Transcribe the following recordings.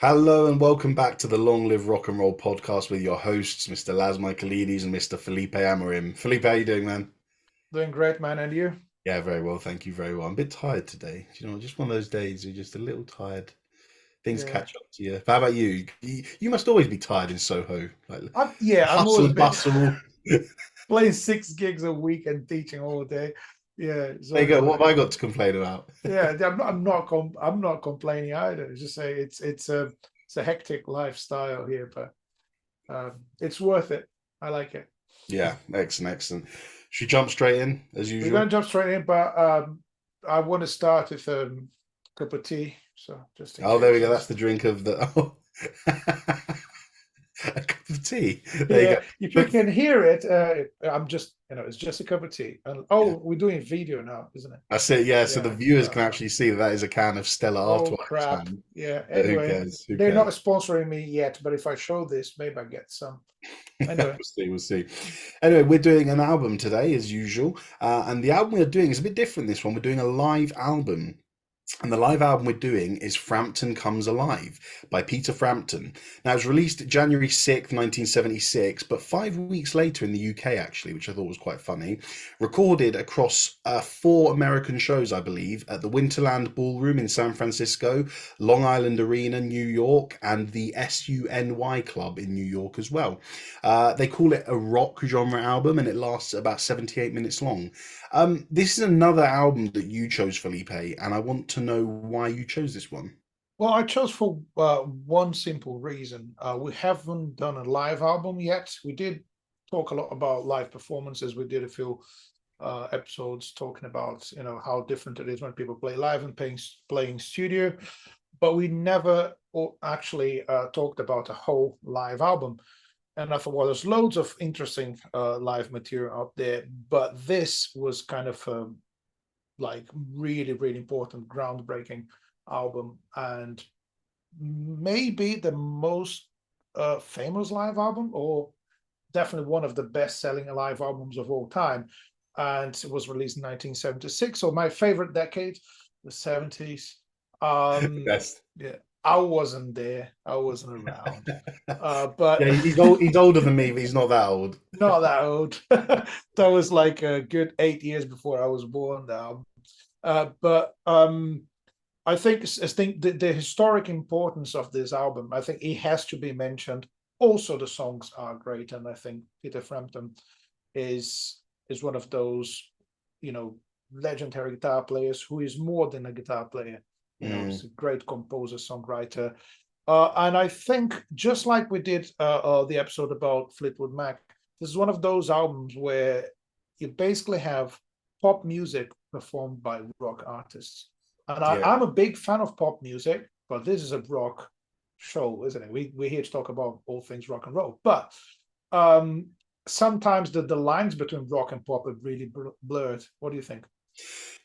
Hello and welcome back to the Long Live Rock and Roll podcast with your hosts, Mr. Laz Michaelides and Mr. Felipe Amorim. Felipe, how you doing, man? Doing great, man. And you? Yeah, very well, thank you very well. I'm a bit tired today. Just one of those days you're just a little tired. Things Yeah. catch up to you. How about you? You must always be tired in Soho, like I'm hustle always and been bustle. playing 6 gigs a week and teaching all day. Yeah, it's There you always go. What like have I got to complain about? yeah. I'm not complaining either. It's just say it's a hectic lifestyle here, but it's worth it. I like it. Yeah, excellent, excellent. Should we jump straight in as We're usual? gonna jump straight in, but I want to start with a cup of tea, so just in Oh, there we case go. That's it's the drink of the. Oh. A cup of tea. There you yeah, go. if you But can hear it, I'm just it's just a cup of tea. And yeah. oh, we're doing video now, isn't it? That's it, yeah. So the Yeah. viewers can actually see that that is a can of Stella Oh Artois crap. can. Yeah. But who Anyway, cares? Who they're not cares? sponsoring me yet, but if I show this, maybe I get some. Anyway, We'll see, we'll see. Anyway, we're doing an album today, as usual. And the album we're doing is a bit different this one. We're doing a live album. And the live album we're doing is Frampton Comes Alive by Peter Frampton. Now, it was released January 6th, 1976, but 5 weeks later in the UK, actually, which I thought was quite funny. Recorded across four American shows, I believe, at the Winterland Ballroom in San Francisco, Long Island Arena, New York, and the SUNY Club in New York as well. They call it a rock genre album, and it lasts about 78 minutes long. This is another album that you chose, Felipe, and I want to know why you chose this one. well, I chose for one simple reason. We haven't done a live album yet. We did talk a lot about live performances. We did a few episodes talking about how different it is when people play live and playing studio, but we never actually talked about a whole live album. And I thought, well, there's loads of interesting live material out there, but this was kind of like really, really important, groundbreaking album, and maybe the most famous live album, or definitely one of the best-selling live albums of all time. And it was released in 1976, so my favorite decade, the 70s. Um, Best. yeah, I wasn't there, I wasn't around, but Yeah, he's old. He's older than me, but he's not that old. not that old. That was like a good 8 years before I was born now. But I think the historic importance of this album, I think it has to be mentioned. Also, the songs are great, and I think Peter Frampton is is one of those, you know, legendary guitar players who is more than a guitar player. He's Mm, a great composer, songwriter, and I think just like we did the episode about Fleetwood Mac, this is one of those albums where you basically have pop music performed by rock artists. And yeah. I'm a big fan of pop music, but this is a rock show, isn't it? We're here to talk about all things rock and roll. But um, sometimes the lines between rock and pop are really blurred. What do you think?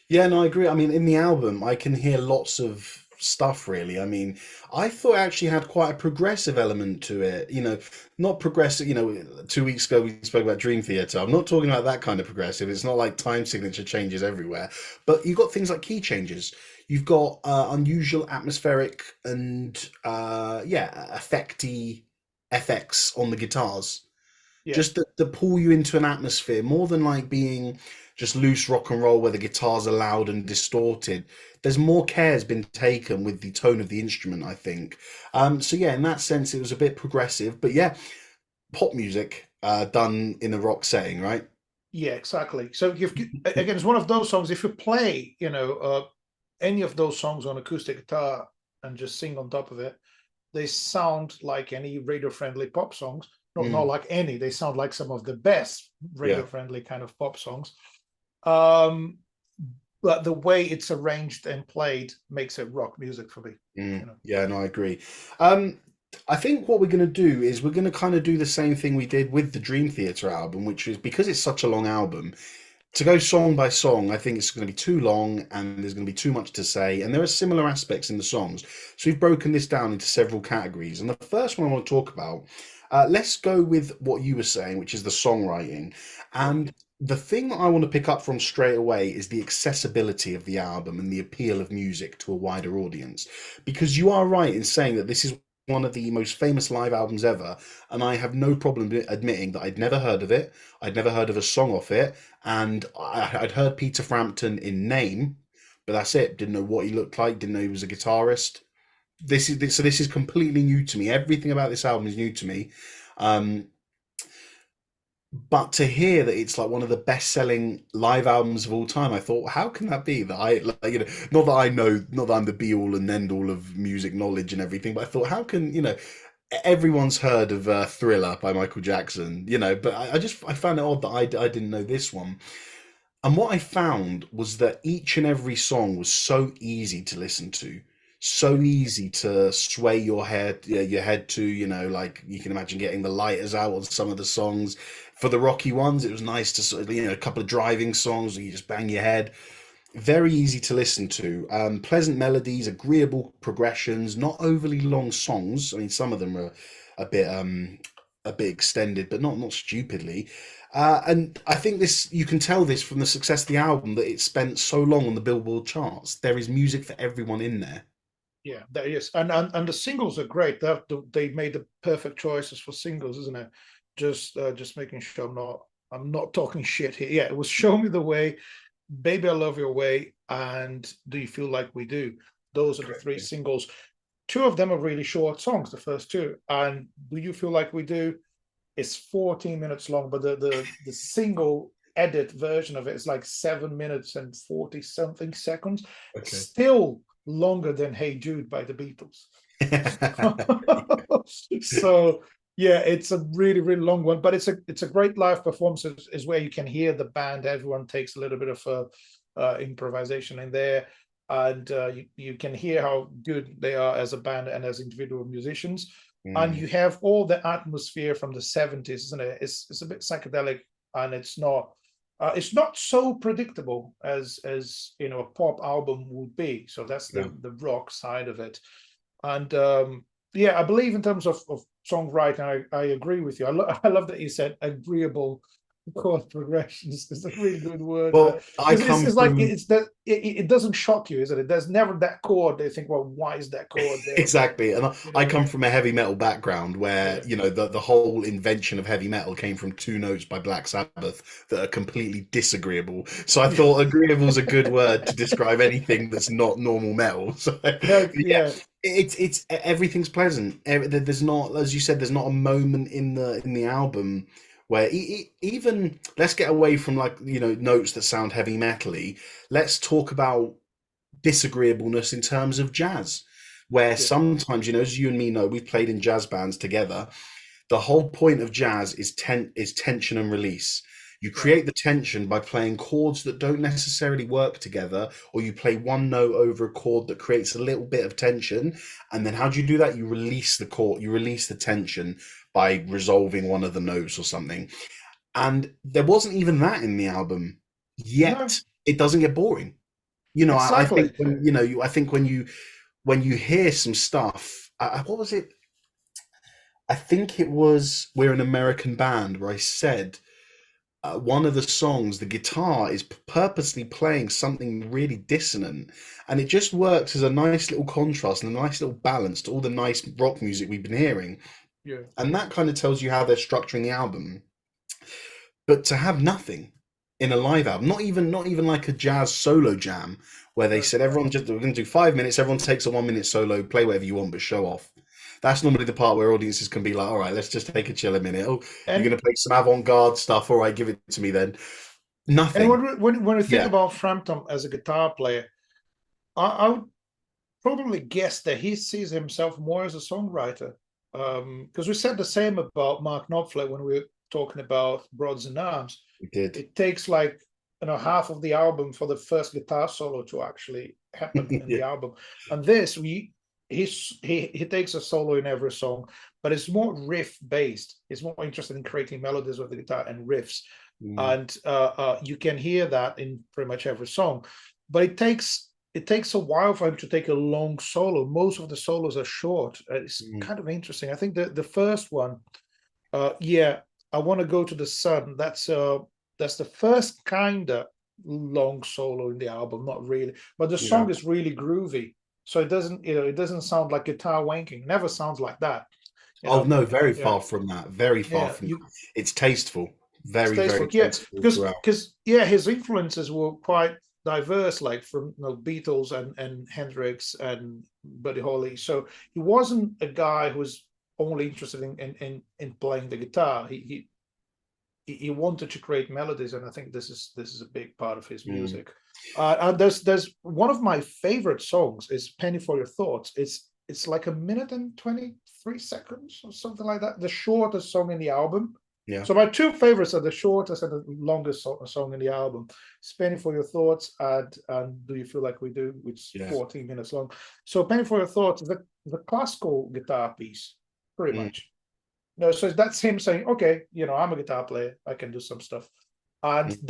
Yeah, no, I agree. I mean, in the album, I can hear lots of stuff, really. I mean, I thought it actually had quite a progressive element to it. Not progressive, 2 weeks ago we spoke about Dream Theater. I'm not talking about that kind of progressive. It's not like time signature changes everywhere. But you've got things like key changes. You've got unusual atmospheric and, yeah, effecty FX on the guitars Yeah, just to pull you into an atmosphere more than like being just loose rock and roll where the guitars are loud and distorted. There's more care has been taken with the tone of the instrument, I think. So yeah, in that sense, it was a bit progressive, but yeah, pop music done in a rock setting, right? yeah, exactly. So again, it's one of those songs. If you play, any of those songs on acoustic guitar and just sing on top of it, they sound like any radio-friendly pop songs. Not Mm, like any. They sound like some of the best yeah. radio-friendly kind of pop songs. Um, but the way it's arranged and played makes it rock music for me. You know. Yeah, no, I agree. Um, I think what we're going to do is we're going to kind of do the same thing we did with the Dream Theater album, which is because it's such a long album, to go song by song, I think it's going to be too long and there's going to be too much to say. And there are similar aspects in the songs. So we've broken this down into several categories. And the first one I want to talk about, let's go with what you were saying, which is the songwriting. Yeah. And the thing that I want to pick up from straight away is the accessibility of the album and the appeal of music to a wider audience. Because you are right in saying that this is one of the most famous live albums ever, and I have no problem admitting that I'd never heard of it. I'd never heard of a song off it, and I'd heard Peter Frampton in name, but that's it. Didn't know what he looked like. Didn't know he was a guitarist. This is completely new to me. Everything about this album is new to me. Um, but to hear that it's like one of the best-selling live albums of all time, I thought, how can that be? That I, like, not that I know, not that I'm the be-all and end-all of music knowledge and everything, but I thought, how can, everyone's heard of Thriller by Michael Jackson, but I found it odd that I didn't know this one. And what I found was that each and every song was so easy to listen to, so easy to sway your head to, like you can imagine getting the lighters out on some of the songs. For the rocky ones, it was nice to sort of, a couple of driving songs where you just bang your head. Very easy to listen to. Pleasant melodies, agreeable progressions, not overly long songs. I mean, some of them are a bit a bit extended, but not stupidly. And I think this you can tell this from the success of the album that it spent so long on the Billboard charts. There is music for everyone in there. Yeah, there is, and the singles are great. They made the perfect choices for singles, isn't it? Just making sure I'm not talking shit here. Yeah, it was "Show Me the Way," "Baby I Love Your Way," and "Do You Feel Like We Do." Those are the three Correct. singles. Two of them are really short songs, the first two, and "Do You Feel Like We Do" is 14 minutes long, but the single edit version of it is like 7 minutes and 40 something seconds. Okay. Still longer than "Hey Jude" by the Beatles. So yeah, it's a really really long one, but it's a great live performance. Is where you can hear the band. Everyone takes a little bit of improvisation in there, and you can hear how good they are as a band and as individual musicians. And Mm, you have all the atmosphere from the 70s, isn't it? It's a bit psychedelic, and it's not so predictable as a pop album would be. So that's yeah. the rock side of it. And yeah, I believe in terms of songwriting, I agree with you. I love that you said agreeable chord progressions. It's a really good word. Well, I Because it's, come it's like from it's that it doesn't shock you, is it? There's never that chord. They think, well, why is that chord there? exactly, and You I know? come from a heavy metal background where Yeah, the whole invention of heavy metal came from two notes by Black Sabbath that are completely disagreeable. So I yeah, thought agreeable is a good word to describe anything that's not normal metal. So no, yeah, yeah, it's everything's pleasant. There's not, as you said, there's not a moment in the album where even let's get away from like notes that sound heavy metally. Let's talk about disagreeableness in terms of jazz, where yeah, sometimes, as you and me know, we've played in jazz bands together. The whole point of jazz is tension and release. You right, create the tension by playing chords that don't necessarily work together, or you play one note over a chord that creates a little bit of tension. And then how do you do that? You release the chord, you release the tension by resolving one of the notes or something. And there wasn't even that in the album, no, yet it doesn't get boring. I think exactly. I think when you hear some stuff, what was it? I think it was "We're an American Band" where I said one of the songs, the guitar is purposely playing something really dissonant, and it just works as a nice little contrast and a nice little balance to all the nice rock music we've been hearing, Yeah, and that kind of tells you how they're structuring the album. But to have nothing in a live album, not even like a jazz solo jam where they right. said everyone just we're going to do 5 minutes, everyone takes a 1 minute solo, play whatever you want, but show off. That's normally the part where audiences can be like, all right, let's just take a chill a minute. Oh, you're And going to play some avant-garde stuff. All right, give it to me then. and Nothing. when we think Yeah, about Frampton as a guitar player, I would probably guess that he sees himself more as a songwriter. Because we said the same about Mark Knopfler when we were talking about Broads in Arms. we did. It takes like half of the album for the first guitar solo to actually happen in Yeah. the album. And this he takes a solo in every song, but it's more riff based. He's more interested in creating melodies with the guitar and riffs, Mm, and you can hear that in pretty much every song. But it takes a while for him to take a long solo. Most of the solos are short. It's mm, kind of interesting. I think the first one, yeah, I want to go to the sun. That's That's the first kind of long solo in the album, not really, but the Yeah. song is really groovy. So it doesn't, it doesn't sound like guitar wanking. Never sounds like that, you Oh know. no, very Yeah, far from that. Very far yeah. from that. It's tasteful. Very, Stays very for, yeah, tasteful throughout. because yeah, his influences were quite diverse, like from Beatles and Hendrix and Buddy Holly. So he wasn't a guy who was only interested in playing the guitar. He wanted to create melodies, and I think this is a big part of his Mm. music. And there's one of my favorite songs is "Penny for Your Thoughts." It's like a minute and 23 seconds or something like that. The shortest song in the album. Yeah. So my two favorites are the shortest and the longest song in the album. It's "Penny for Your Thoughts" and "Do You Feel Like We Do," which is Yeah. 14 minutes long. So "Penny for Your Thoughts" is the classical guitar piece, pretty Mm. much. No, so that's him saying, okay, I'm a guitar player, I can do some stuff. And Mm.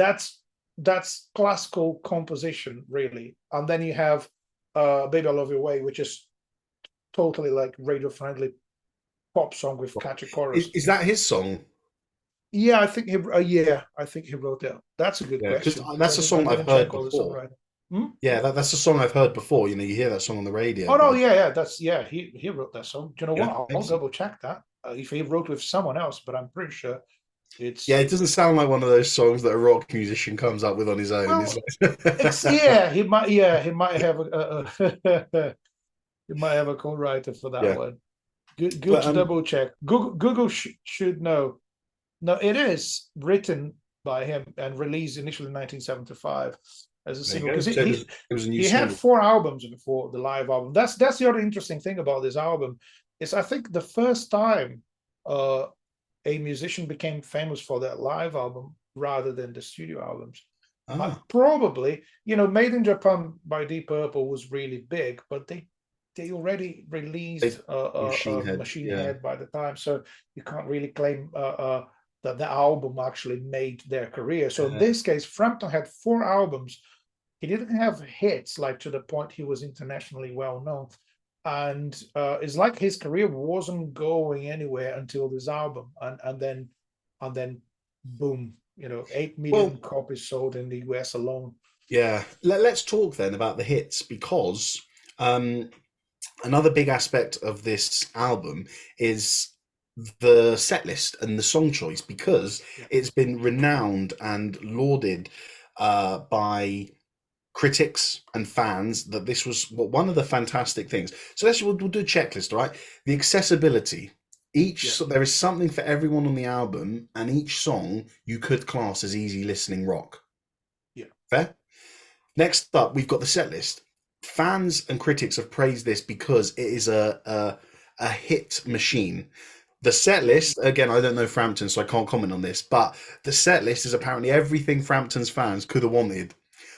that's classical composition, really. And then you have Baby I Love Your Way, which is totally like radio friendly pop song with catchy chorus. Is that his song? Yeah, I think he wrote that. That's a good Yeah, because question because that's a I song I've didn't heard check all the before. songwriting. Hmm? Yeah, that's a song I've heard before. You know, you hear that song on the radio, Oh no, but yeah, he wrote that song. Do you know yeah, what? I'll excellent. double check that if he wrote with someone else, but I'm pretty sure Yeah, it's it doesn't sound like one of those songs that a rock musician comes up with on his own. It's well, like, yeah, he might have he might have a co-writer for that yeah, one. Good but to double check. Google should know. No, it is written by him and released initially in 1975 as a there you single go. because So it was a new he had single. 4 albums before the live album. That's the other interesting thing about this album is I think the first time uh, a musician became famous for that live album rather than the studio albums. Ah, Probably, Made in Japan by Deep Purple was really big, but they already released they, Machine Head. Machine Yeah, Head by the time, so you can't really claim that the album actually made their career. So in uh, this case, Frampton had 4 albums. He didn't have hits like to the point he was internationally well known, and it's like his career wasn't going anywhere until this album, and then boom, 8 million well, copies sold in the US alone. yeah. Let's talk then about the hits because um, another big aspect of this album is the set list and the song choice because Yeah, it's been renowned and lauded by critics and fans that this was one of the fantastic things. So we'll do a checklist, all right? The accessibility. yeah, There is something for everyone on the album, and each song you could class as easy listening rock. yeah, Fair? Next up, we've got the set list. Fans and critics have praised this because it is a hit machine. The set list, again, I don't know Frampton, so I can't comment on this, but the set list is apparently everything Frampton's fans could have wanted.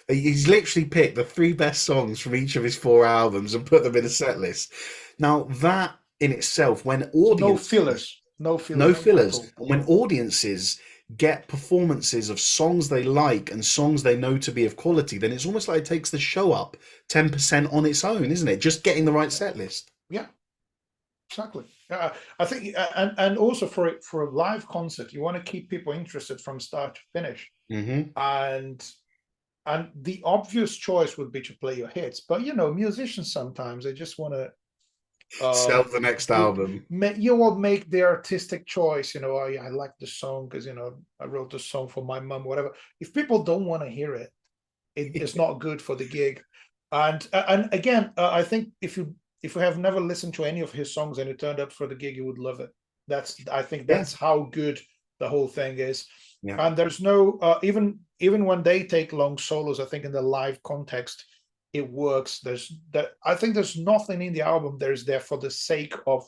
He's literally picked the 3 best songs from each of his 4 albums and put them in a set list. Now, that in itself, when no audiences, fillers, no no fillers at fillers, all. and when audiences get performances of songs they like and songs they know to be of quality, then it's almost like it takes the show up 10% on its own, isn't it? Just getting the right Yeah, set list. yeah, exactly. I think, and also for a live concert, you want to keep people interested from start to finish, Hmm. and the obvious choice would be to play your hits, but musicians sometimes they just want to Sell the next do album. you will make the artistic choice. I like the song because I wrote the song for my mom, whatever. If people don't want to hear it, it's not good for the gig. And again, I think if you have never listened to any of his songs and you turned up for the gig, you would love it. I think Yeah, that's how good the whole thing is. yeah, And there's no even when they take long solos, I think in the live context it works. I think there's nothing in the album there's there for the sake of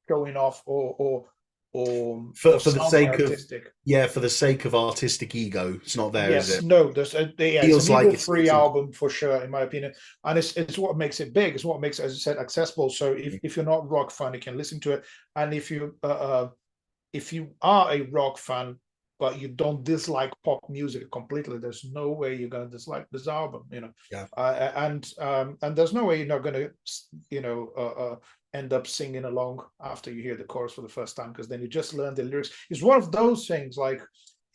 showing off or for the sounding sake of artistic. for the sake of artistic ego, it's not there, is Yes, it? no, it's Feels an like ego-free album for sure, in my opinion, and it's what makes it big. It's what makes, as I said, accessible. So if you're not rock fan, you can listen to it, and if you are a rock fan but you don't dislike pop music completely, there's no way you're going to dislike this album. Yeah, And there's no way you're not going to end up singing along after you hear the chorus for the first time, because then you just learn the lyrics. It's one of those things like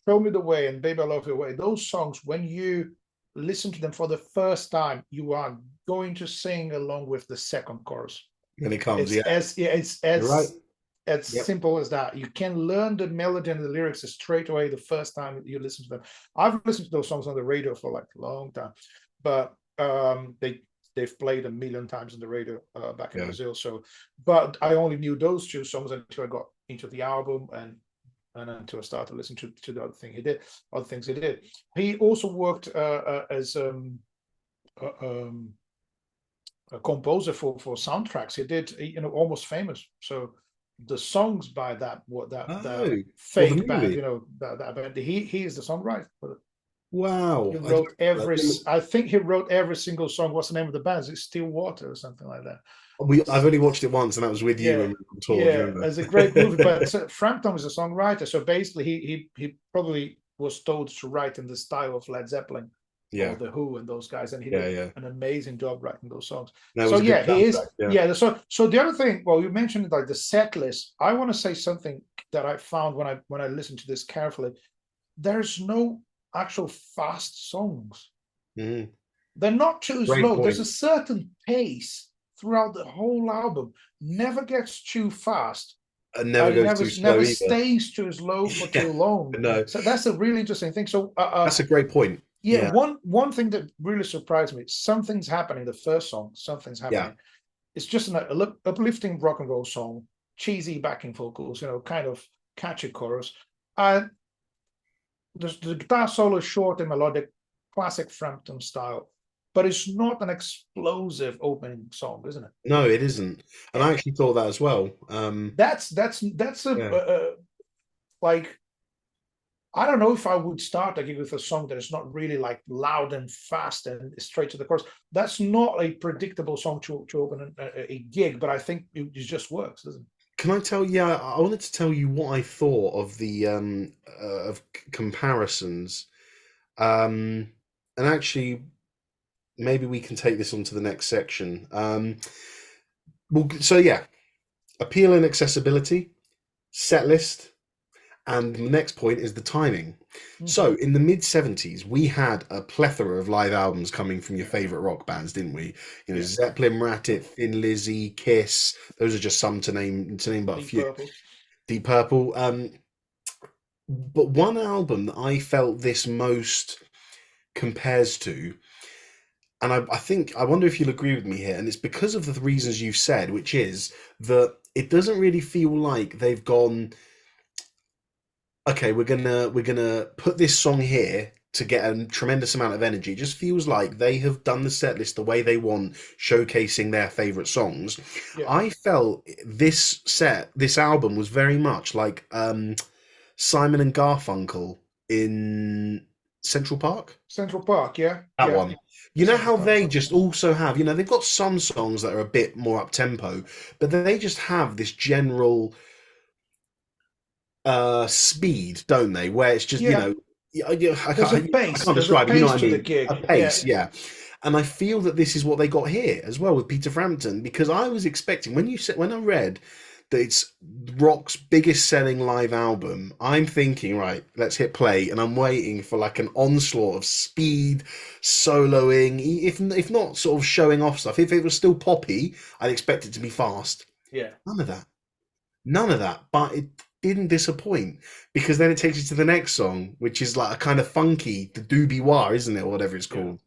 Show Me the Way and Baby I Love Your Way, those songs, when you listen to them for the first time, you are going to sing along with the second chorus. When it comes, It's yeah, as it's you're right. as Yep. simple as that. You can learn the melody and the lyrics straight away the first time you listen to them. I've listened to those songs on the radio for like a long time, but they've played a million times on the radio back in Yeah. Brazil. So, but I only knew those two songs until I got into the album and until I started listening to the other things he did. He also worked as a composer for soundtracks. He did, Almost Famous. So the songs by that Oh, well, the fake band, movie. that band, he is the songwriter. Wow. He I didn't wrote know that. I think he wrote every single song. What's the name of the band? Is it Still Water or something like that? I've only watched it once, and that was with you when Yeah, we were on tour. Do you yeah, remember? it's a great movie. But Frampton is a songwriter, so basically he probably was told to write in the style of Led Zeppelin or Yeah, the Who and those guys, and he yeah, did yeah. an amazing job writing those songs. No, it So was a good yeah, he soundtrack. is. Yeah. Yeah. So the other thing, well, you mentioned like the set list. I want to say something that I found when I listened to this carefully. There's no actual fast songs. Mhm. They're not too Great slow. There's a point. certain pace throughout the whole album. Never gets too fast. It never goes too slow Never either. stays too slow for Yeah, too long. no, So that's a really interesting thing. So that's a great point. yeah, Yeah, one thing that really surprised me, something's happening. The first song, something's yeah, happening. It's just an uplifting rock and roll song, cheesy backing vocals, kind of catchy chorus. And the guitar solo is short and melodic, classic Frampton style, but it's not an explosive opening song, isn't it? no, it isn't. And I actually thought that as well. That's Yeah, like, I don't know if I would start a gig with a song that is not really like loud and fast and straight to the chorus. That's not a predictable song to open a gig, but I think it just works, doesn't it? can I tell you? Yeah, I wanted to tell you what I thought of the comparisons. And actually, maybe we can take this on to the next section. Well, so yeah, appeal and accessibility, set list, and the next point is the timing. So in the mid 70s, we had a plethora of live albums coming from your favorite rock bands, didn't we? You know, Yeah. Zeppelin, Rat-It, Thin Lizzy, Kiss. Those are just some to name but a Deep few. Purple. Deep Purple. But one album that I felt this most compares to, and I think I wonder if you'll agree with me here, and it's because of the reasons you've said, which is that it doesn't really feel like they've gone, okay, we're gonna put this song here to get a tremendous amount of energy. It just feels like they have done the set list the way they want, showcasing their favorite songs. Yeah. I felt this album was very much like Simon and Garfunkel in Central Park. Central Park. Yeah. That Yeah. one. You know Central how Park. they just also have, they've got some songs that are a bit more up tempo, but they just have this general speed, don't they? Where it's just, Yeah. I There's a can't, I pace. can't There's a describe it, you know pace what I to the mean? A gig. pace, Yeah. yeah. And I feel that this is what they got here as well with Peter Frampton, because I was expecting when I read that it's rock's biggest selling live album, I'm thinking, right, let's hit play, and I'm waiting for like an onslaught of speed, soloing, if not sort of showing off stuff. If it was still poppy, I'd expect it to be fast. Yeah. None of that. None of that. But it didn't disappoint because then it takes you to the next song, which is like a kind of funky, the doobie wah, isn't it, or whatever it's Yeah. called.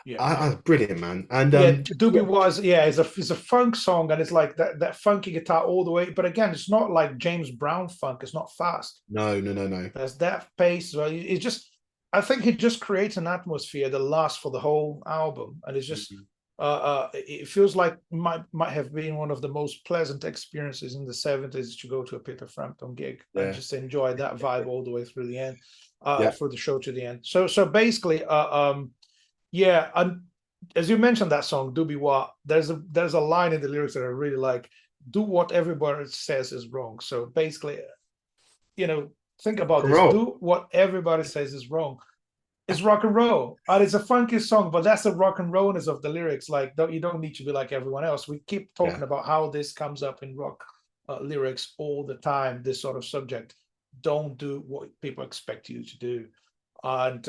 Yeah. Yeah. Brilliant, man. And Yeah, Doobie was, yeah, it's a funk song, and it's like that funky guitar all the way. But again, it's not like James Brown funk. It's not fast. no, no, no, no. There's that pace. So it just, I think it just creates an atmosphere that lasts for the whole album, and it's just, Mhm. it feels like might have been one of the most pleasant experiences in the '70s to go to a Peter Frampton gig and Yeah, just enjoy that vibe all the way through the end, yeah, through the show to the end. So basically, yeah, and as you mentioned that song Doobie Wah, there's a line in the lyrics that I really like. Do what everybody says is wrong. So basically, think rock about and this. roll. Do what everybody says is wrong. It's rock and roll, and it's a funky song, but that's the rock and rollness of the lyrics. Like, you don't need to be like everyone else. We keep Yeah, talking about how this comes up in rock lyrics all the time. This sort of subject. don't do what people expect you to do. And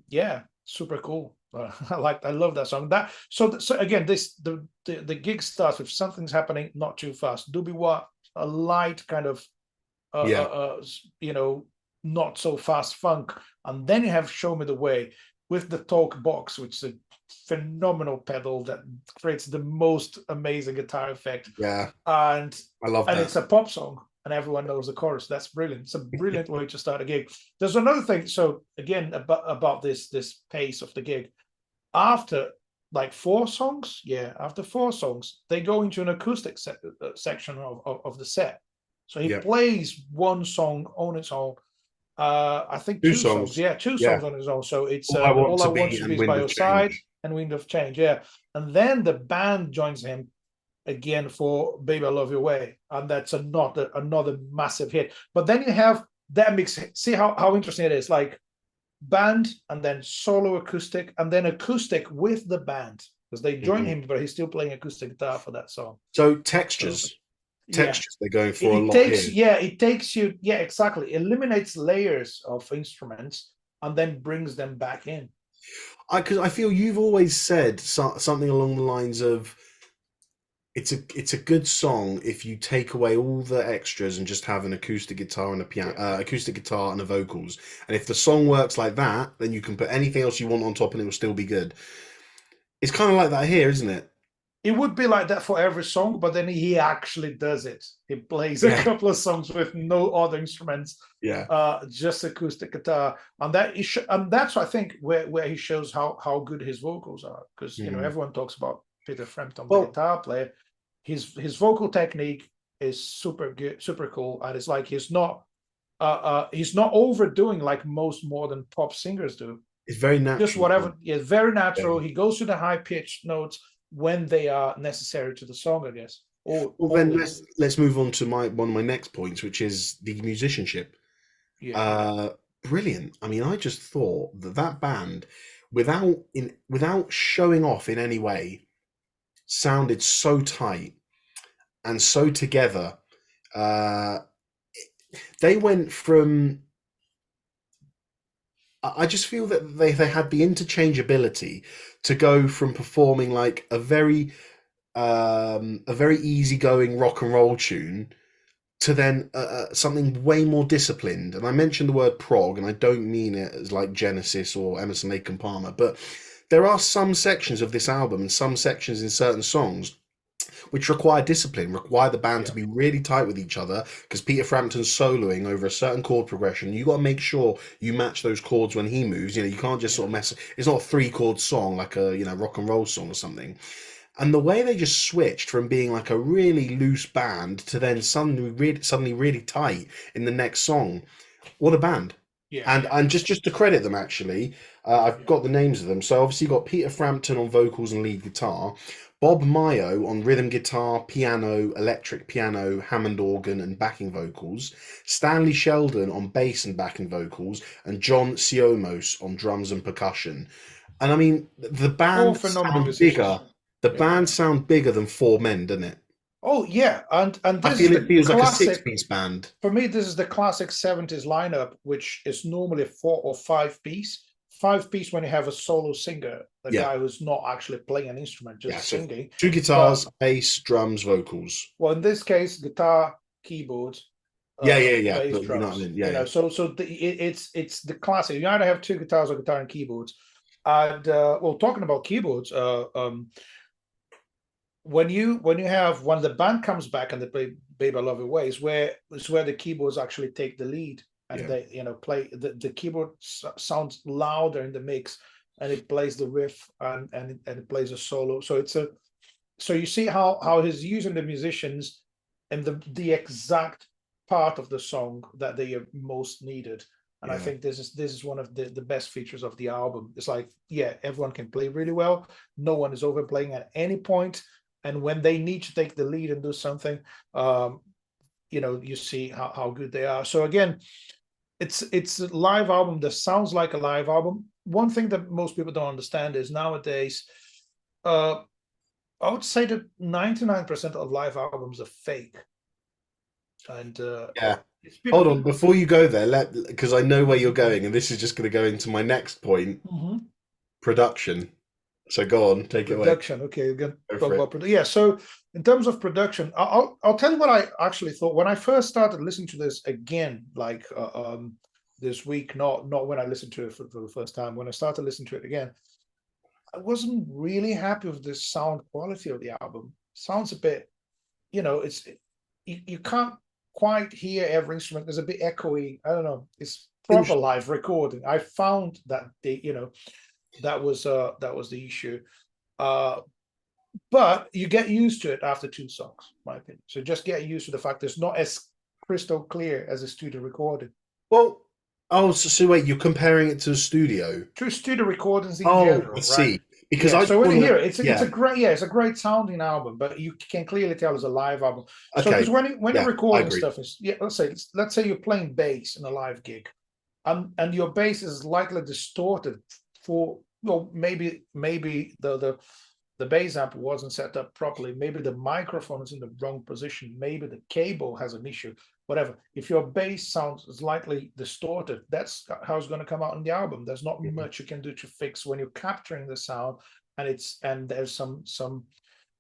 yeah, super cool. I love that song. So again, the gig starts with something's happening not too fast. Doobie Wah, a light kind of Yeah, you know, not so fast funk, and then you have Show Me the Way with the talk box, which is a phenomenal pedal that creates the most amazing guitar effect, yeah, and I love that. it's a pop song and everyone knows the chorus. That's brilliant. It's a brilliant way to start a gig. There's another thing, so again, about this pace of the gig. After like 4 songs, after 4 songs, they go into an acoustic section of the set. So he Yeah, plays one song on its own. I think two 2 songs. songs. Yeah, two Yeah, songs on his own. So it's All I Want All I to Want Be to Be and is Wind by of Your Side Change. and Wind of Change. Yeah. And then the band joins him again for Baby I Love Your Way. And that's another massive hit. But then you have that mix. See how interesting it is. Like band and then solo acoustic and then acoustic with the band because they join Mhm. him, but he's still playing acoustic guitar for that song. So So textures, yeah, textures, they're going for a it lot takes here. it takes you exactly, eliminates layers of instruments and then brings them back in. Because I feel you've always said something along the lines of it's a good song if you take away all the extras and just have an acoustic guitar and a piano, Yeah, acoustic guitar and the vocals. And if the song works like that, then you can put anything else you want on top and it will still be good. It's kind of like that here, isn't it? it would be like that for every song, but then he actually does it. He plays a Yeah, couple of songs with no other instruments, yeah, just acoustic guitar, and and that's I think where he shows how good his vocals are, because mm. everyone talks about Peter Frampton, the Well, guitar player. His vocal technique is super good, super cool, and it's like he's not overdoing like most modern pop singers do. it's very Just natural. whatever, yeah, very Yeah. natural. He goes to the high pitched notes when they are necessary to the song, I guess, or Well, then only. let's move on to my one of my next points, which is the musicianship. Yeah, Uh, Brilliant. I mean, I just thought that that band, without showing off in any way, sounded so tight and so together. Uh, they went from. I just feel that they had the interchangeability to go from performing like a very easygoing rock and roll tune to then something way more disciplined. And I mentioned the word prog, and I don't mean it as like Genesis or Emerson, Lake and Palmer, but there are some sections of this album and some sections in certain songs which require discipline, require the band to yeah, be really tight with each other. Because Peter Frampton's soloing over a certain chord progression, you got to make sure you match those chords when he moves. You can't just sort yeah, of mess. It's not a 3 chord song like a rock and roll song or something. And the way they just switched from being like a really loose band to then suddenly really tight in the next song. What a band! yeah, And just to credit them, actually, I've yeah, got the names of them. So obviously, you got Peter Frampton on vocals and lead guitar, Bob Mayo on rhythm guitar, piano, electric piano, Hammond organ, and backing vocals, Stanley Sheldon on bass and backing vocals, and John Siomos on drums and percussion. And I mean, the all band phenomenal sound bigger. musicians. The Yeah. band sound bigger than 4 men, doesn't it? Oh yeah, and I this is feel it the feels like a six classic. piece band. For me, this is the classic 70s lineup, which is normally a 4 or 5 piece. 5 piece when you have a solo singer, the Yeah, guy who's not actually playing an instrument, yeah. just So singing. two But guitars, bass, drums, vocals. well, in this case, guitar, keyboard, Yeah, yeah, yeah. bass, But you know what I drums. mean? Yeah, yeah. It's the classic. You either have 2 guitars or guitar and keyboards. And well, talking about keyboards, when the band comes back and they play "Baby I Love Your Way," is where the keyboards actually take the lead and Yeah. they play the keyboard sounds louder in the mix and it plays the riff and it plays a solo. So you see how he's using the musicians and the exact part of the song that they are most needed. And I Yeah. think this is one of the best features of the album. It's like, yeah, everyone can play really well. No one is overplaying at any point. And when they need to take the lead and do something, um, you see how good they are. So again, it's a live album that sounds like a live album. One thing that most people don't understand is nowadays, uh, I would say that 99% of live albums are fake. And Yeah. it's Hold people. on, before you go there, let because I know where you're going, and this is just going to go into my next point, Mhm. production. So go on, take it away. Production. Okay, we're gonna Go talk for it. about production. Yeah. So in terms of production, I'll tell you what I actually thought when I first started listening to this again, like this week. Not when I listened to it for the first time. When I started listening to it again, I wasn't really happy with the sound quality of the album. Sounds a bit, it's you can't quite hear every instrument. There's a bit echoey. I don't know. It's proper Interesting. live recording. I found that that was the issue. Uh, but you get used to it after two songs, my opinion. So just get used to the fact it's not as crystal clear as a studio recording. Well, oh, so wait, you're comparing it to a studio? To studio recordings in Oh, I general, right? see. Because Yeah. I So just when you want hear to, it, it's a yeah, great, yeah, it's a great sounding album, but you can clearly tell it's a live album. So because okay, when you're yeah, I recording agree. stuff, is yeah, let's say you're playing bass in a live gig, and your bass is likely distorted for, well, maybe the bass amp wasn't set up properly. Maybe the microphone is in the wrong position. Maybe the cable has an issue. Whatever. If your bass sounds slightly distorted, that's how it's going to come out in the album. There's not Mhm. much you can do to fix when you're capturing the sound, and there's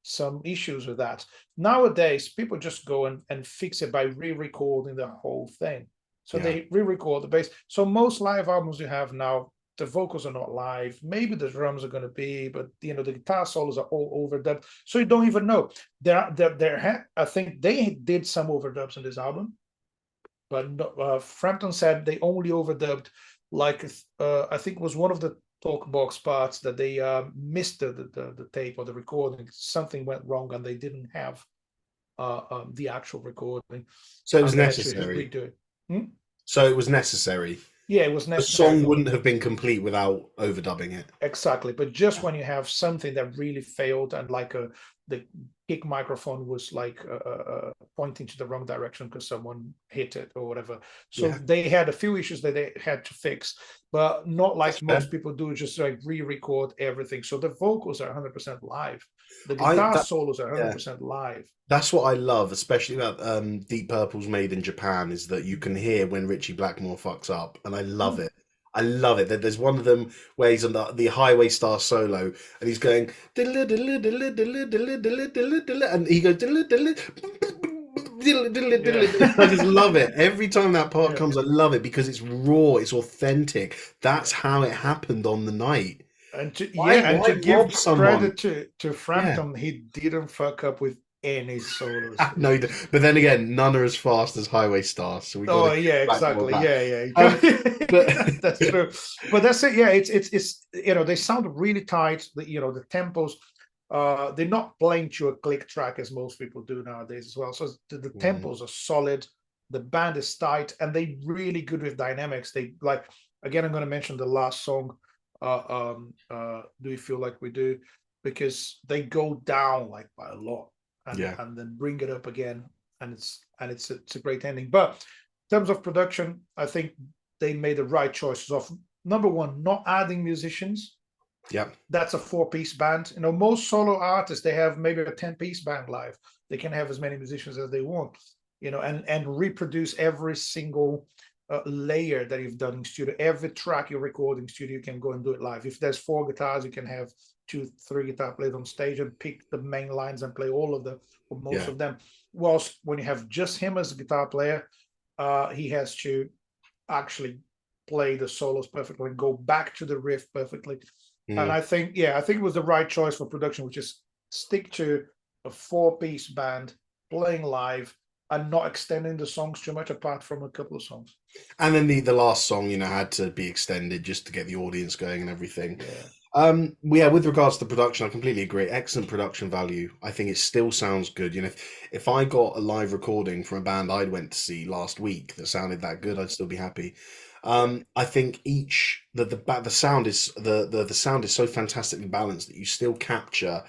some issues with that. Nowadays, people just go and fix it by re-recording the whole thing. So Yeah. they re-record the bass. So most live albums you have now, the vocals are not live. Maybe the drums are going to be, but the guitar solos are all overdubbed. So you don't even know. I think they did some overdubs in this album, but Frampton said they only overdubbed, like, I think it was one of the talk box parts that they missed the tape or the recording. Something went wrong and they didn't have the actual recording, So it was and they had to necessary. redo it. Hmm? So it was necessary. Yeah, it was The necessary song for wouldn't have been complete without overdubbing it. exactly, but just when you have something that really failed, and like the kick microphone was like pointing to the wrong direction because someone hit it or whatever. So Yeah, they had a few issues that they had to fix, but not that's like fair. most people do, just like re-record everything. So the vocals are 100% live, the I guitar that solos are yeah. 100% live. That's what I love, especially about Deep Purple's Made in Japan, is that you can hear when Richie Blackmore fucks up, and I love Mm. it. I love it. There's one of them where he's on the Highway Star solo, and he's going, and he goes, Yeah. I just love it. Every time that part Yeah. comes, I love it because it's raw, it's authentic. That's Yeah. how it happened on the night. And to Why, yeah, and why to give rob someone? credit to Yeah. Frampton, he didn't fuck up with any solos. No, but then again, none are as fast as Highway Stars, so we got to Oh give yeah, Blackmore exactly. that. Yeah, yeah. Um, but That's true. But that's it. Yeah, it's they sound really tight. The tempos. They're not playing to a click track as most people do nowadays as well. So the Mm, tempos are solid. The band is tight, and they really good with dynamics. They like, again. I'm going to mention the last song. Do you feel like we do? Because they go down like by a lot, and yeah, and then bring it up again, and it's a great ending. But in terms of production, I think they made the right choices of, number one, not adding musicians. yeah, That's a four-piece band. Most solo artists, they have maybe a 10-piece band live. They can have as many musicians as they want, and reproduce every single layer that you've done in studio. Every track you record in studio, you can go and do it live. If there's four guitars, you can have two, three guitar players on stage and pick the main lines and play all of them or most yeah. of them. Whilst when you have just him as a guitar player, he has to actually play the solos perfectly and go back to the riff perfectly. And Mm. I think it was the right choice for production, which is stick to a four-piece band playing live and not extending the songs too much apart from a couple of songs. And then the last song, had to be extended just to get the audience going and everything. Yeah. Yeah, with regards to the production, I completely agree. Excellent production value. I think it still sounds good. If I got a live recording from a band I went to see last week that sounded that good, I'd still be happy. Yeah. I think each the sound is the sound is so fantastically balanced that you still capture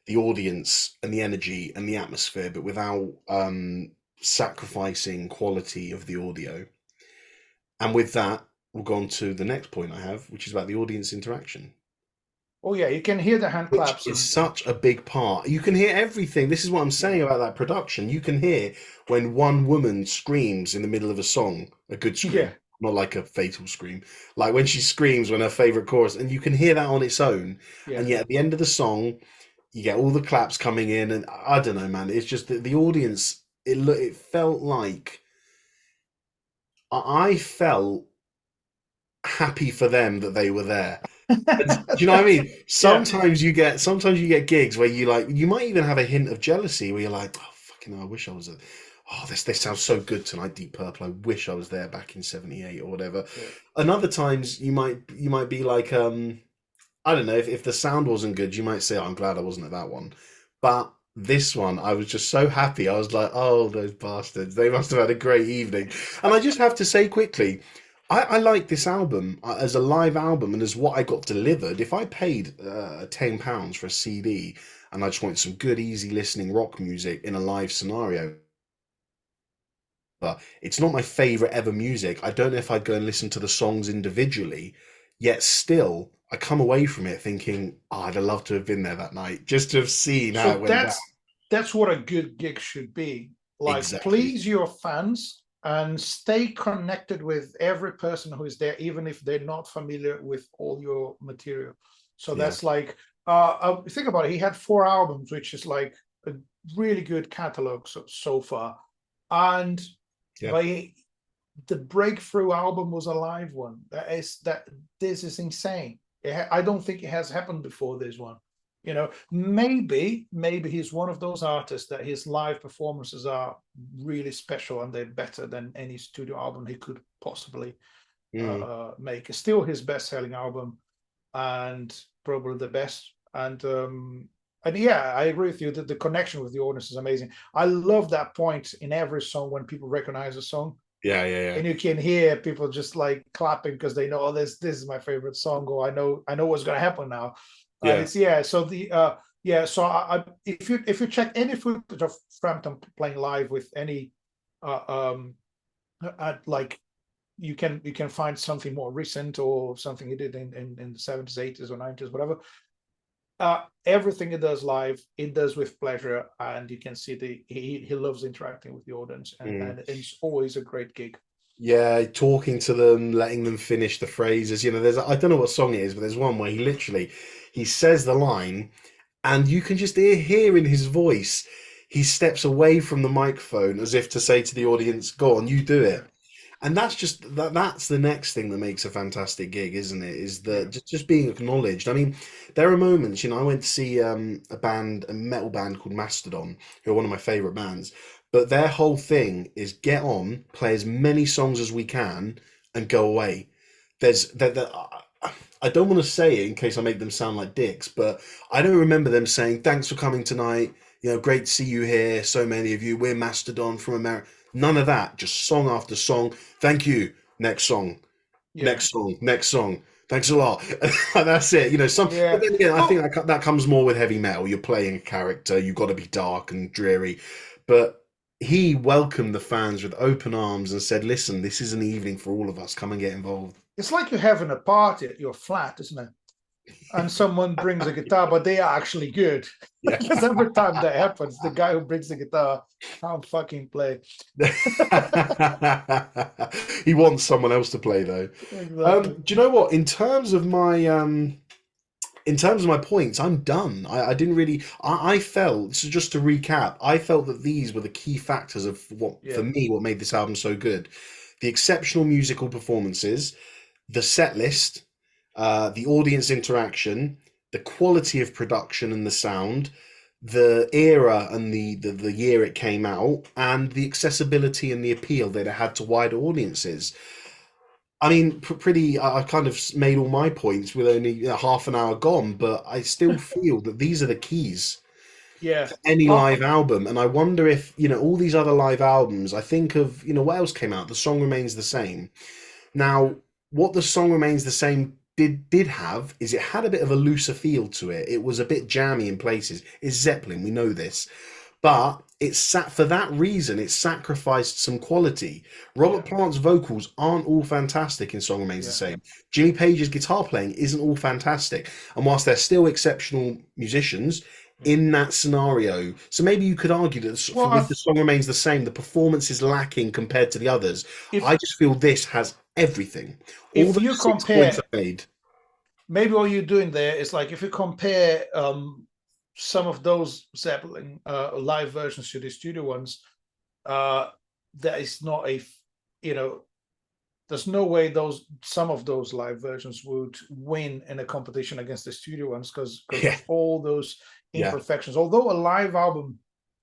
the audience and the energy and the atmosphere, but without sacrificing quality of the audio. And with that, we'll go on to the next point I have, which is about the audience interaction. Oh yeah, you can hear the hand which claps is and such a big part. You can hear everything. This is what I'm yeah, saying about that production. You can hear when one woman screams in the middle of a song, a good yeah, scream, not like a fatal scream, like when she screams when her favorite chorus, and you can hear that on its own. yeah. And yet at the end of the song, you get all the claps coming in, and I don't know, man. It's just that the audience. It felt like I felt happy for them that they were there. And do you know what I mean? Yeah, Sometimes you get gigs where you might even have a hint of jealousy where you're like, oh fucking hell, I wish I was oh this sounds so good tonight, Deep Purple. I wish I was there back in '78 or whatever. yeah. And other times you might be like, I don't know, if the sound wasn't good, you might say, oh, I'm glad I wasn't at that one. But this one, I was just so happy. I was like, oh, those bastards. They must have had a great evening. And I just have to say quickly, I like this album as a live album and as what I got delivered. If I paid £10 for a CD and I just wanted some good, easy listening rock music in a live scenario, but it's not my favorite ever music. I don't know if I'd go and listen to the songs individually, yet still I come away from it thinking, oh, I'd have loved to have been there that night, just to have seen how it So went down. that's what a good gig should be. Like, Exactly. please your fans and stay connected with every person who is there, even if they're not familiar with all your material. So Yeah. that's like, think about it. He had 4 albums, which is like a really good catalog so far. And Yeah. by the breakthrough album was a live one. This is insane. I don't think it has happened before this one. You know, maybe he's one of those artists that his live performances are really special and they're better than any studio album he could possibly Mm. make. It's still his best-selling album and probably the best. And yeah, I agree with you that the connection with the audience is amazing. I love that point in every song when people recognize a song Yeah, yeah, yeah. and you can hear people just like clapping because they know, oh, this is my favorite song, or I know what's gonna happen now. And Yeah. it's yeah, so the yeah, so if you check any footage of Frampton playing live with any uh um like you can find something more recent or something he did in the 70s, 80s, or 90s, whatever. Everything he does live, it does with pleasure, and you can see he loves interacting with the audience, Mm. and it's always a great gig. Yeah, talking to them, letting them finish the phrases. There's I don't know what song it is, but there's one where he says the line, and you can just hear in his voice, he steps away from the microphone as if to say to the audience, "Go on, you do Yeah, it." And that's the next thing that makes a fantastic gig, isn't it? Is yeah, that just being acknowledged. I mean, there are moments, I went to see a metal band called Mastodon, who are one of my favorite bands, but their whole thing is get on, play as many songs as we can, and go away. I don't want to say it in case I make them sound like dicks, but I don't remember them saying, "Thanks for coming tonight. Great to see you here. So many of you. We're Mastodon from America." None of that. Just song after song. Thank you. Next song. yeah, Next song. Next song. Thanks a lot. And that's it. But yeah. then again, I think Well, that comes more with heavy metal. You're playing a character. You've got to be dark and dreary. But he welcomed the fans with open arms and said, "Listen, this is an evening for all of us. Come and get involved." it's like you're having a party at your flat, isn't it? And someone brings a guitar, but they are actually good. Yeah. Because every time that happens, the guy who brings the guitar can't fucking play. He wants someone else to play though. Exactly. Do you know what? In terms of my points, I'm done. I didn't really. I felt, so just to recap, I felt that these were the key factors of Yeah. for me, what made this album so good: the exceptional musical performances, the set list, the audience interaction, the quality of production and the sound, the era and the year it came out, and the accessibility and the appeal that it had to wider audiences. I mean, pretty. I kind of made all my points with only half an hour gone, but I still feel that these are the keys Yeah. to any Uh, live album. And I wonder if, all these other live albums, I think of, what else came out? The Song Remains the Same. Now, what The Song Remains the Same did have is it had a bit of a looser feel to it. It was a bit jammy in places. It's Zeppelin, we know this. But it's sat for that reason, it sacrificed some quality. Robert Yeah, Plant's vocals aren't all fantastic in Song Remains the yeah. Same. Jimmy Page's guitar playing isn't all fantastic. And whilst they're still exceptional musicians Yeah. in that scenario, so maybe you could argue that Well, with the Song Remains the Same, the performance is lacking compared to the others. if I just feel this has everything. All if those you 6 points compare, I made. maybe what you're doing there is like if you compare some of those Zeppelin live versions to the studio ones, uh, that is not a, you know, there's no way those some of those live versions would win in a competition against the studio ones because Yeah, of all those yeah, imperfections. Although a live album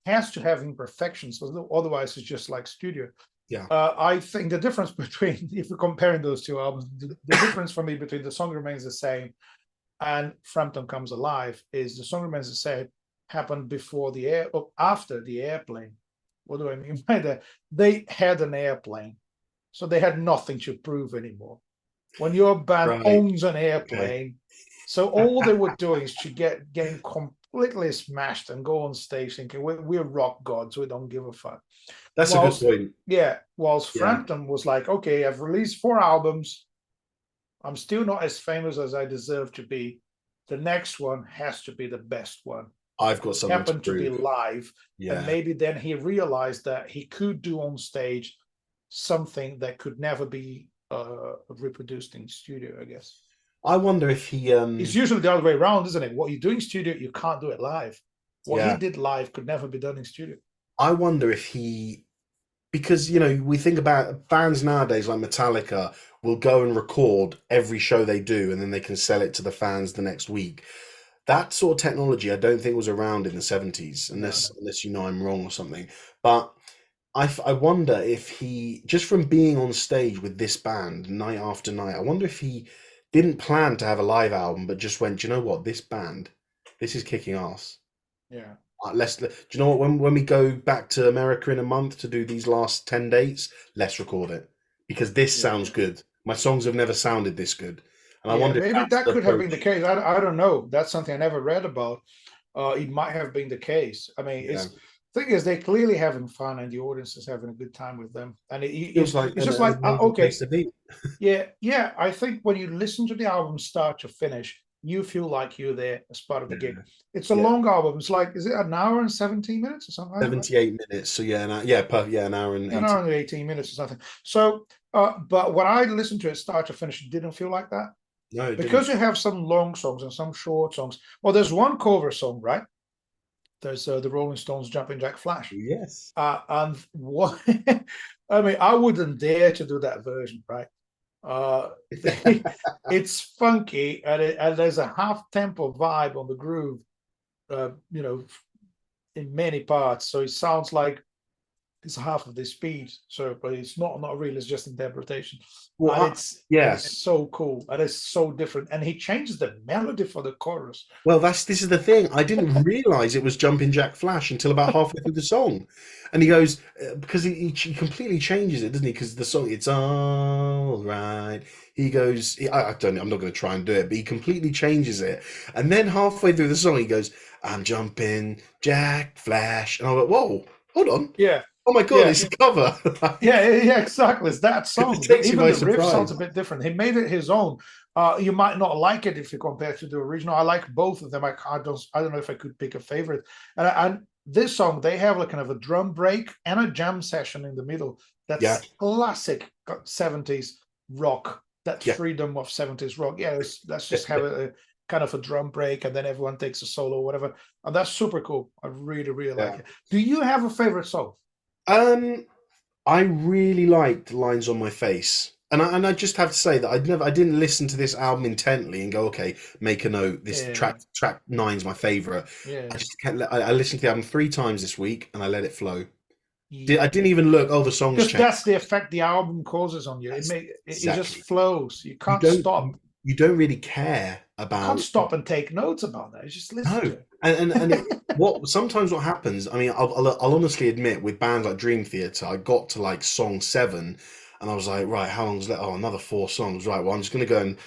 has to have imperfections, otherwise it's just like studio. yeah. I think the difference between, if you're comparing those two albums, the difference for me between The Song Remains the Same and Frampton Comes Alive is The Song Remains the Same happened before the air, or after the airplane. What do I mean by that? They had an airplane, so they had nothing to prove anymore. When your band Right. owns an Okay. airplane, so all they were doing is to getting completely smashed and go on stage thinking we're rock gods, we don't give a fuck. That's a good Whilst, point. yeah, whilst Yeah. Frampton was like, okay, I've released 4 albums, I'm still not as famous as I deserve to be. The next one has to be the best one. I've got something to Happened to be prove. live, and Yeah. maybe then he realized that he could do on stage something that could never be reproduced in studio, I guess. I wonder if he It's usually the other way around, isn't it? What you do in studio, you can't do it live. What he yeah. did live could never be done in studio. I wonder if he, because we think about bands nowadays like Metallica will go and record every show they do and then they can sell it to the fans the next week. That sort of technology I don't think was around in the 70s, No, unless I'm wrong or something. But I wonder if he, just from being on stage with this band night after night, I wonder if he didn't plan to have a live album, but just went, "Do you know what, this band, this is kicking ass. yeah, Do you know what? When we go back to America in a month to do these last 10 dates, let's record it because this yeah, sounds good. My songs have never sounded this good, and I yeah. wonder if Maybe that's that the could have been the approach." case. I don't know. That's something I never read about. It might have been the case. I mean, Yeah, it's thing is they're clearly having fun and the audience is having a good time with them. And feels like it's an just like amazing place okay, to be. yeah, yeah. I think when you listen to the album start to finish, you feel like you're there as part of the gig. Yeah, It's a yeah. long album. It's like, is it an hour and 17 minutes or something like that? Right? 78 minutes. So yeah, an hour and An hour 18. and 18 minutes or something. So, but when I listened to it start to finish, it didn't feel like that No, it because didn't. you have some long songs and some short songs. Well, there's one cover song, right? There's the Rolling Stones' "Jumping Jack Flash," Yes. and what I mean, I wouldn't dare to do that version, right? They, it's funky and there's a half tempo vibe on the groove, you know, in many parts. So it sounds like it's half of the speed. So, but it's not real. It's just interpretation, Well, and it's yeah. so cool and it's so different. And he changes the melody for the chorus. Well, this is the thing. I didn't realize it was Jumping Jack Flash until about halfway through the song, and he goes because he completely changes it, doesn't he? Because the song it's all right. He goes, I don't. I'm not going to try and do it, but he completely changes it, and then halfway through the song, he goes, "I'm jumping Jack Flash," and I went, "Whoa, hold on! Yeah, Oh my God, yeah. it's a cover!" Yeah, exactly. It's that It song. takes you Even by the riff sounds surprise. a bit different. He made it his own. You might not like it if you compare it to the original. I like both of them. I don't know if I could pick a favorite. And this song, they have like kind of a drum break and a jam session in the middle. Yeah, That's classic 70s rock. That yeah. freedom of 70s rock. Yeah, let's just have a kind of a drum break and then everyone takes a solo or whatever. And that's super cool. I really, really like Yeah. it. Do you have a favorite song? Um, I really liked Lines on My Face. And I just have to say that I didn't listen to this album intently and go, okay, make a note. This Yeah, track nine's my favorite. yeah. I just can't I listened to the album 3 times this week and I let it flow. I Yeah, didn't even look, oh, the song's because changed. that's the effect the album causes on you. That's It just exactly. flows. You You can't don't stop. you don't really care You can't about. stop and take notes about that. You just listen No, to it. what happens? I mean, I'll honestly admit, with bands like Dream Theater, I got to like song 7, and I was like, right, how long's left? Oh, another 4 songs. Right, well, I'm just gonna go and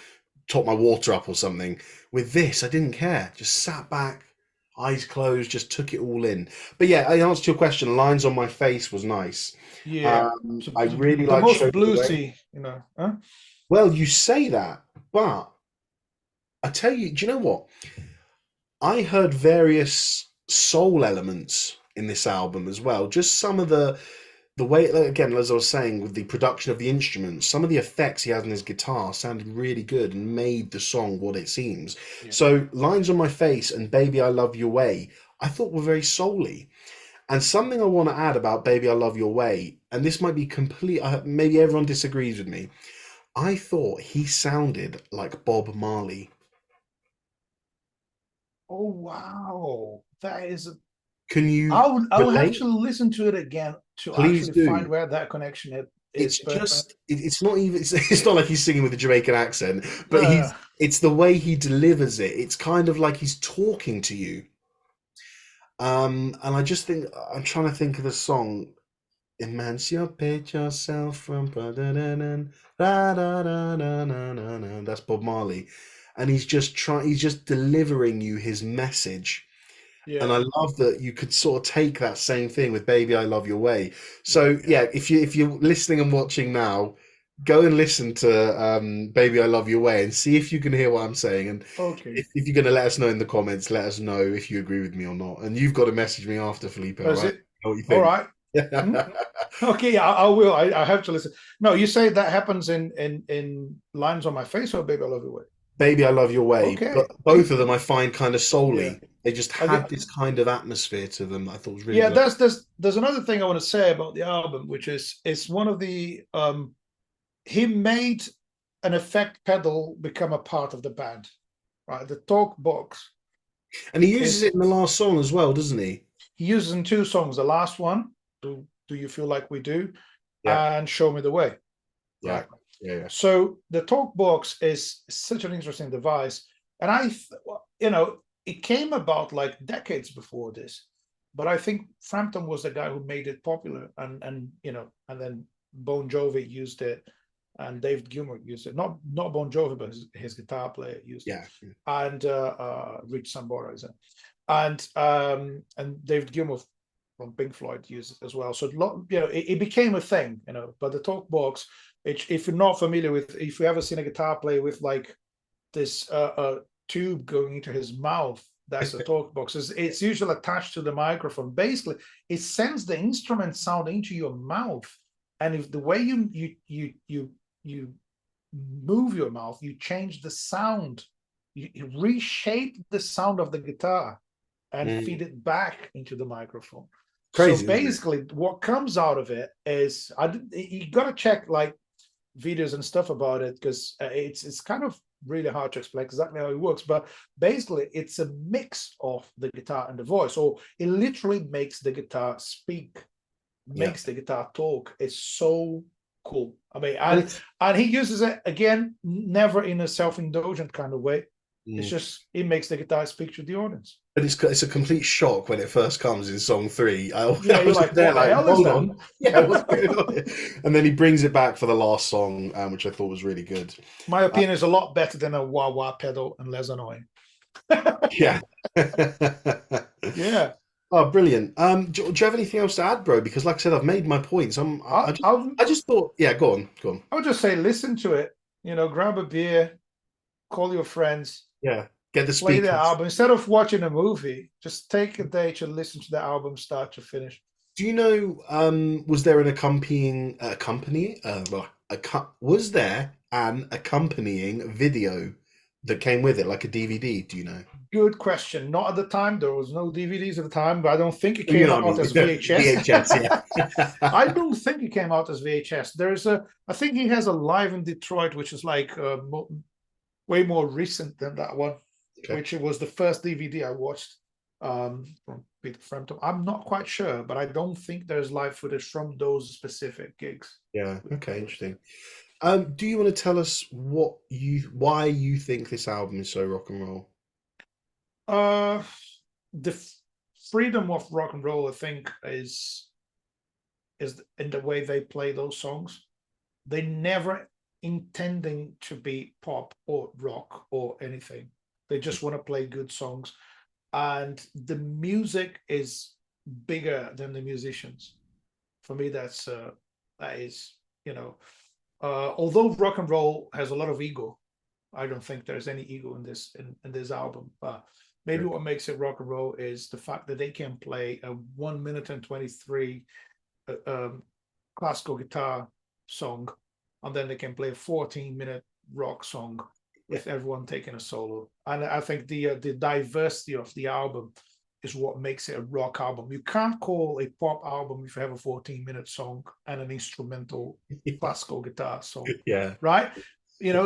top my water up or something. With this, I didn't care. Just sat back. eyes closed, just took it all in. But yeah, I answered your question. Lines on My Face was nice. Yeah, so I really the like Show most Me the Way. bluesy, huh? Well, you say that, but I tell you, do you know what? I heard various soul elements in this album as well. Just some of the way, like, again, as I was saying, with the production of the instruments, some of the effects he had on his guitar sounded really good and made the song what it seems. Yeah. So, Lines on My Face and Baby I Love Your Way, I thought were very souly. And something I want to add about Baby I Love Your Way, and this might be complete, maybe everyone disagrees with me. I thought he sounded like Bob Marley. Oh wow, that is. Can you I will have relate? to listen to it again to Please actually find do. where that connection is. It's But just, it's not even, it's not like he's singing with a Jamaican accent, but uh, it's the way he delivers it. It's kind of like he's talking to you. And I just think, I'm trying to think of the song, Emancipate Yourself from, that's Bob Marley. And he's just delivering you his message. And yeah, I love that you could sort of take that same thing with Baby I Love Your Way. yeah, So yeah. yeah, if you're listening and watching now, go and listen to Baby I Love Your Way and see if you can hear what I'm saying. And Okay. if you're going to let us know in the comments, let us know if you agree with me or not. And you've got to message me after, Felipe, all Is right? it Know what you all think? right? Mhm. Okay, yeah, I will. I have to listen. No, you say that happens in Lines on My Face or Baby I Love Your Way? Baby I Love Your Way, but Okay. both of them I find kind of Yeah. soully. They just I had get, this kind of atmosphere to them that I thought was really yeah, good. there's another thing I want to say about the album, which is it's one of the he made an effect pedal become a part of the band, right? The talk box And he uses is it in the last song as well, doesn't he? he uses in two songs. The last one, Do You Feel Like We Do, Yeah, and Show Me the Way, yeah, right? yeah, yeah. So the talk box is such an interesting device, and it came about like decades before this, but I think Frampton was the guy who made it popular, and then Bon Jovi used it, and David Gilmour used it. Not Bon Jovi, but his guitar player used it, Yeah, and Rich Sambora is it, and David Gilmour from Pink Floyd used it as well. So it became a thing, But the talk box, if you're not familiar with, if you ever seen a guitar player with like this tube going into his mouth, that's a talk box. It's usually attached to the microphone. Basically, it sends the instrument sound into your mouth, and if the way you move your mouth, you change the sound, you reshape the sound of the guitar and feed mm. it back into the microphone. So Crazy, isn't it? basically, what comes out of it is you got to check like videos and stuff about it because it's kind of really hard to explain exactly how it works. But basically, it's a mix of the guitar and the voice, or it literally makes the guitar speak, Yeah, makes the guitar talk. It's so cool. I mean, and and he uses it again, never in a self-indulgent kind of way. It's mm, just it makes the guitar speak to the audience. but it's a complete shock when it first comes in song three. Yeah, I you're was like, there what the like, hell is hold that? on, yeah, what's going on here? And then he brings it back for the last song, which I thought was really good. My Uh, opinion is a lot better than a wah wah pedal and less annoying. yeah. Yeah, Oh, brilliant. Do you have anything else to add, bro? Because, like I said, I've made my points. I'll, I'll I just thought, yeah, go on, go on. I'll just say listen to it. Grab a beer, call your friends, Yeah, get the play the speakers. album instead of watching a movie. Just take a day to listen to the album start to finish. Do you know, was there an was there an accompanying video that came with it, like a DVD? Do you know? Good question. Not at the time. There was no DVDs at the time, but I don't think it You came know what I out mean? as VHS. VHS, yeah. I don't think it came out as VHS. I think he has a Live in Detroit, which is like way more recent than that one, Okay. which was the first DVD I watched from Peter Frampton. I'm not quite sure, but I don't think there's live footage from those specific gigs. Yeah. Okay. Interesting. Do you want to tell us why you think this album is so rock and roll? Uh, the freedom of rock and roll, I think, is in the way they play those songs. They never intending to be pop or rock or anything. They just want to play good songs. and the music is bigger than the musicians. For me, that is, you know, although rock and roll has a lot of ego, I don't think there's any ego in this album. But maybe what makes it rock and roll is the fact that they can play a 1 minute and 23 classical guitar song, and then they can play a 14-minute rock song with everyone taking a solo. And I think the diversity of the album is what makes it a rock album. You can't call a pop album if you have a 14-minute song and an instrumental classical guitar song, Yeah. right?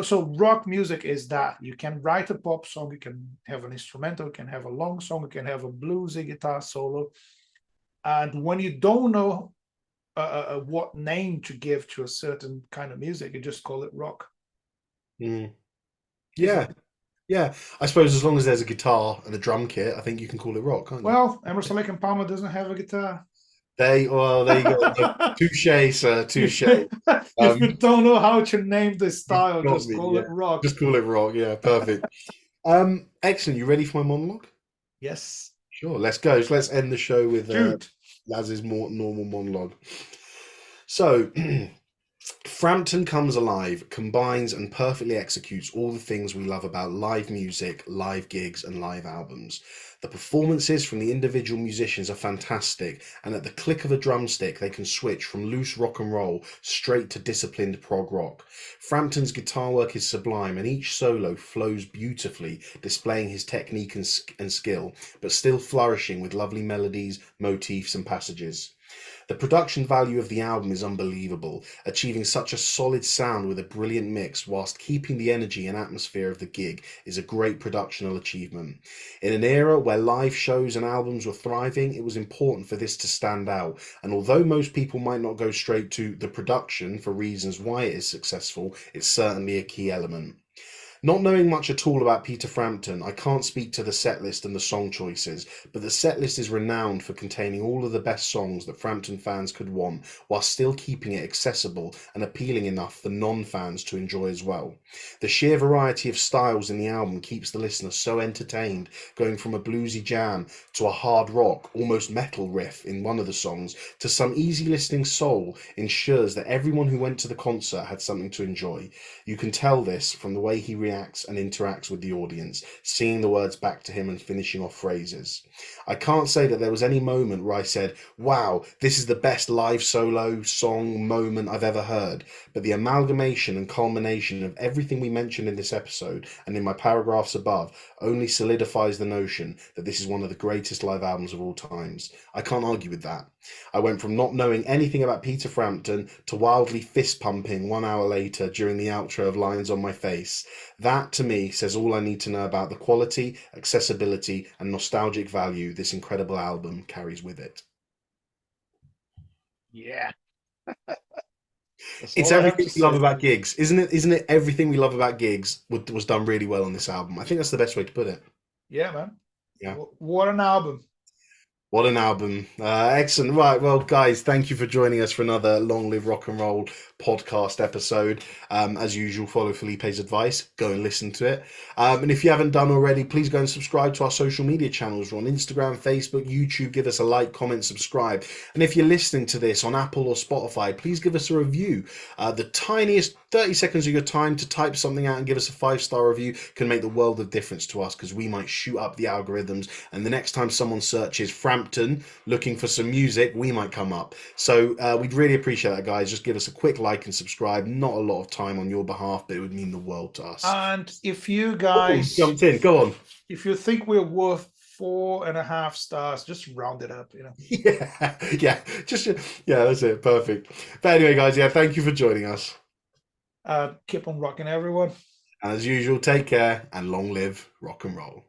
So rock music is that. You can write a pop song, you can have an instrumental, you can have a long song, you can have a bluesy guitar solo. And when you don't know what name to give to a certain kind of music, you just call it rock. Mm. Yeah. Yeah. I suppose as long as there's a guitar and a drum kit, I think you can call it rock, can't you? Well, Emerson, Lake and Palmer doesn't have a guitar. There you go. Touche, sir. Touche. If you don't know how to name this You style, got just me. call Yeah. it rock. Just call it rock. Yeah. Perfect. Excellent. You ready for my monologue? Yes. Sure. Let's go. So let's end the show with Dude. Laz's more normal monologue. So, Frampton Comes Alive combines and perfectly executes all the things we love about live music, live gigs, and live albums. The performances from the individual musicians are fantastic, and at the click of a drumstick, they can switch from loose rock and roll straight to disciplined prog rock. Frampton's guitar work is sublime, and each solo flows beautifully, displaying his technique and skill, but still flourishing with lovely melodies, motifs, and passages. The production value of the album is unbelievable, achieving such a solid sound with a brilliant mix whilst keeping the energy and atmosphere of the gig is a great productional achievement. In an era where live shows and albums were thriving, it was important for this to stand out, and although most people might not go straight to the production for reasons why it is successful, it's certainly a key element. Not knowing much at all about Peter Frampton, I can't speak to the setlist and the song choices, but the setlist is renowned for containing all of the best songs that Frampton fans could want, while still keeping it accessible and appealing enough for non-fans to enjoy as well. The sheer variety of styles in the album keeps the listener so entertained, going from a bluesy jam to a hard rock, almost metal riff in one of the songs, to some easy listening soul ensures that everyone who went to the concert had something to enjoy. You can tell this from the way he reacts and interacts with the audience, singing the words back to him and finishing off phrases. I can't say that there was any moment where I said, wow, this is the best live solo song moment I've ever heard, but the amalgamation and culmination of everything we mentioned in this episode and in my paragraphs above only solidifies the notion that this is one of the greatest live albums of all times. I can't argue with that. I went from not knowing anything about Peter Frampton to wildly fist pumping 1 hour later during the outro of Lines on My Face. That, to me, says all I need to know about the quality, accessibility, and nostalgic value this incredible album carries with it. Yeah. It's everything we love about gigs, isn't it? Isn't it everything we love about gigs was done really well on this album? I think that's the best way to put it. Yeah, man. Yeah. What an album. What an album. Excellent. Right. Well, guys, thank you for joining us for another Long Live Rock and Roll podcast episode. As usual, follow Felipe's advice. Go and listen to it. And if you haven't done already, please go and subscribe to our social media channels. We're on Instagram, Facebook, YouTube. Give us a like, comment, subscribe. And if you're listening to this on Apple or Spotify, please give us a review. The tiniest 30 seconds of your time to type something out and give us a 5-star review can make the world of difference to us, because we might shoot up the algorithms, and the next time someone searches Frampton looking for some music, we might come up. So we'd really appreciate that, guys. Just give us a quick like and subscribe. Not a lot of time on your behalf, but it would mean the world to us. And if you guys jumped in, go on. If you think we're worth 4.5 stars, just round it up, Yeah, that's it. Perfect. But anyway, guys, thank you for joining us. Keep on rocking, everyone. And as usual, take care and long live rock and roll.